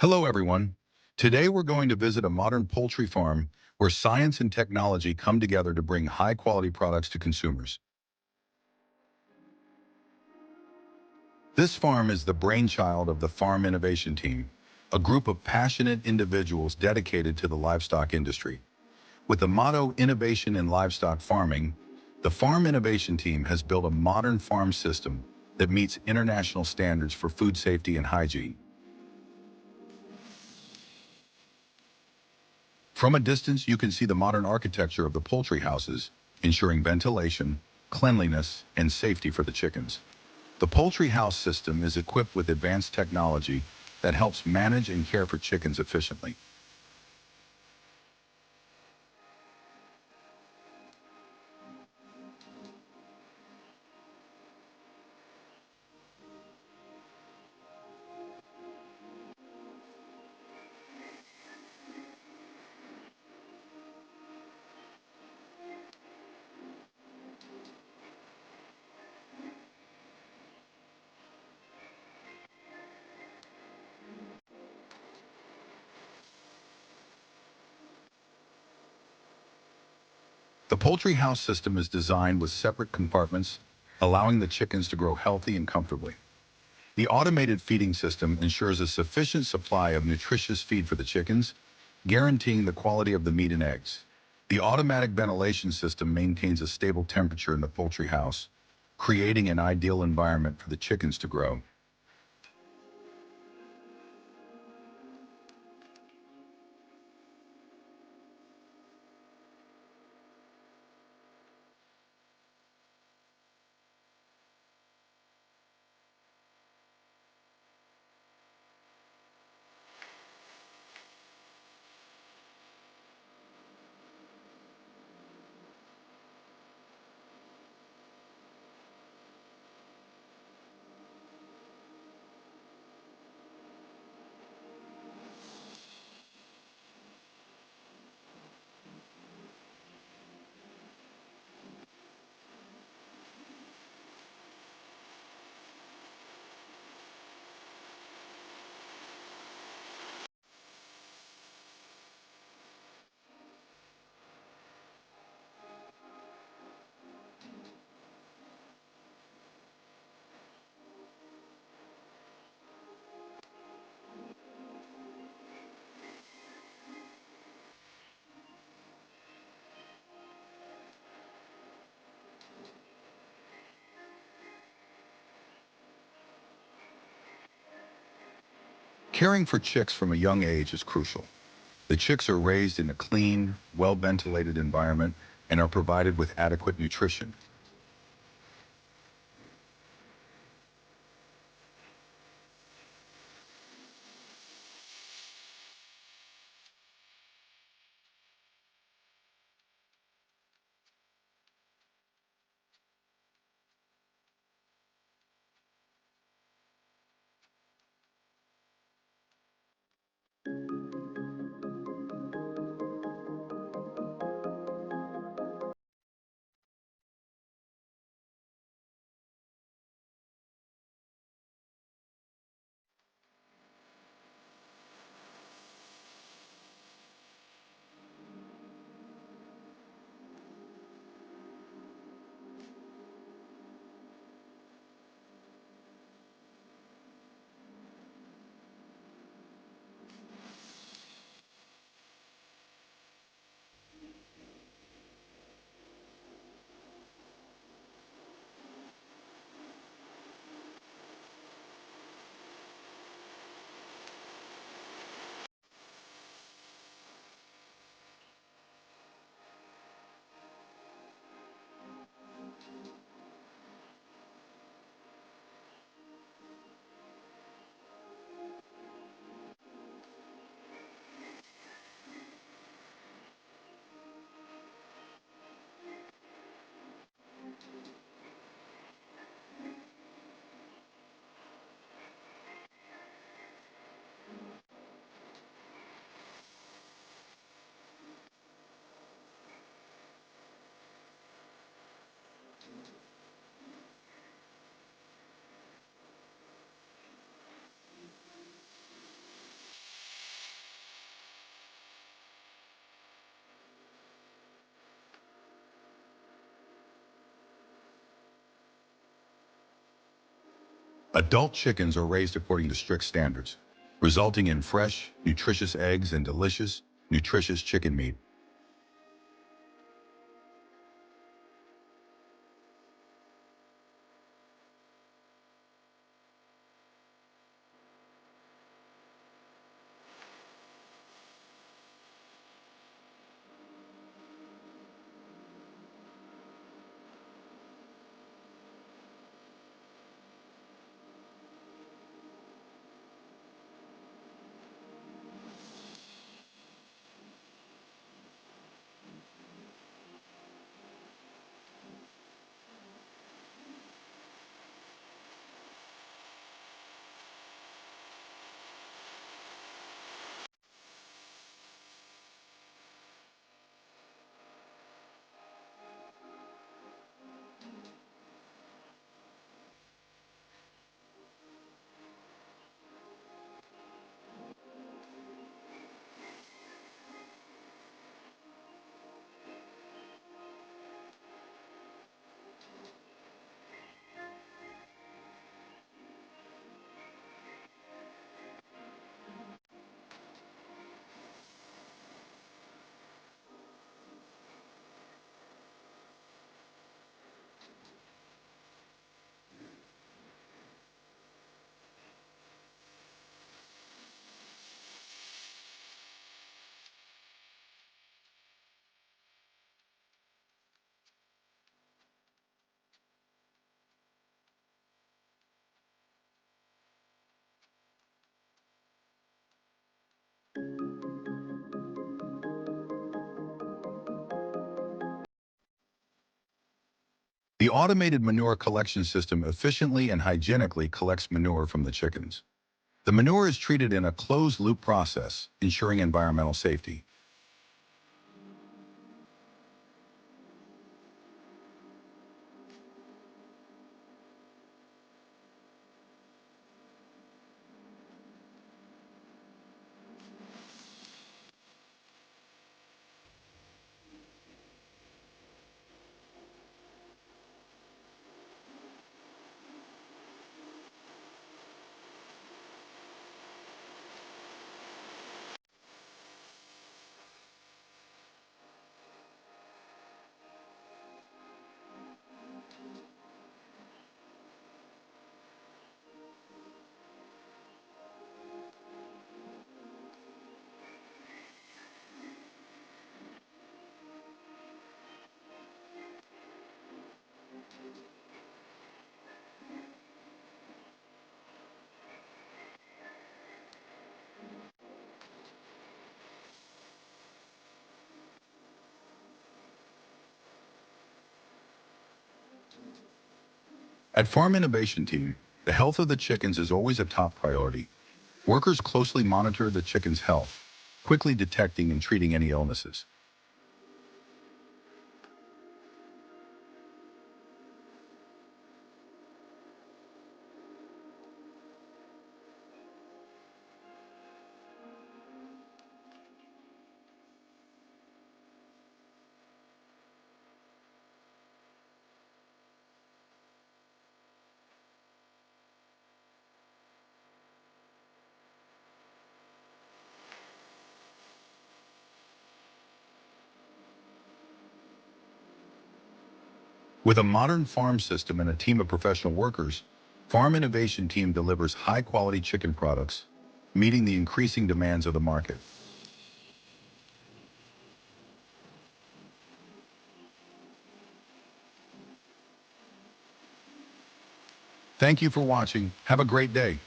Hello, everyone. Today we're going to visit a modern poultry farm where science and technology come together to bring high-quality products to consumers. This farm is the brainchild of the Farm Innovation Team, a group of passionate individuals dedicated to the livestock industry. With the motto Innovation in Livestock Farming, the Farm Innovation Team has built a modern farm system that meets international standards for food safety and hygiene. From a distance, you can see the modern architecture of the poultry houses, ensuring ventilation, cleanliness, and safety for the chickens. The poultry house system is equipped with advanced technology that helps manage and care for chickens efficiently. The poultry house system is designed with separate compartments, allowing the chickens to grow healthy and comfortably. The automated feeding system ensures a sufficient supply of nutritious feed for the chickens, guaranteeing the quality of the meat and eggs. The automatic ventilation system maintains a stable temperature in the poultry house, creating an ideal environment for the chickens to grow. Caring for chicks from a young age is crucial. The chicks are raised in a clean, well-ventilated environment and are provided with adequate nutrition. Adult chickens are raised according to strict standards, resulting in fresh, nutritious eggs and delicious, nutritious chicken meat. The automated manure collection system efficiently and hygienically collects manure from the chickens. The manure is treated in a closed-loop process, ensuring environmental safety. At Farm Innovation Team, the health of the chickens is always a top priority. Workers closely monitor the chicken's health, quickly detecting and treating any illnesses. With a modern farm system and a team of professional workers, Farm Innovation Team delivers high-quality chicken products, meeting the increasing demands of the market. Thank you for watching. Have a great day.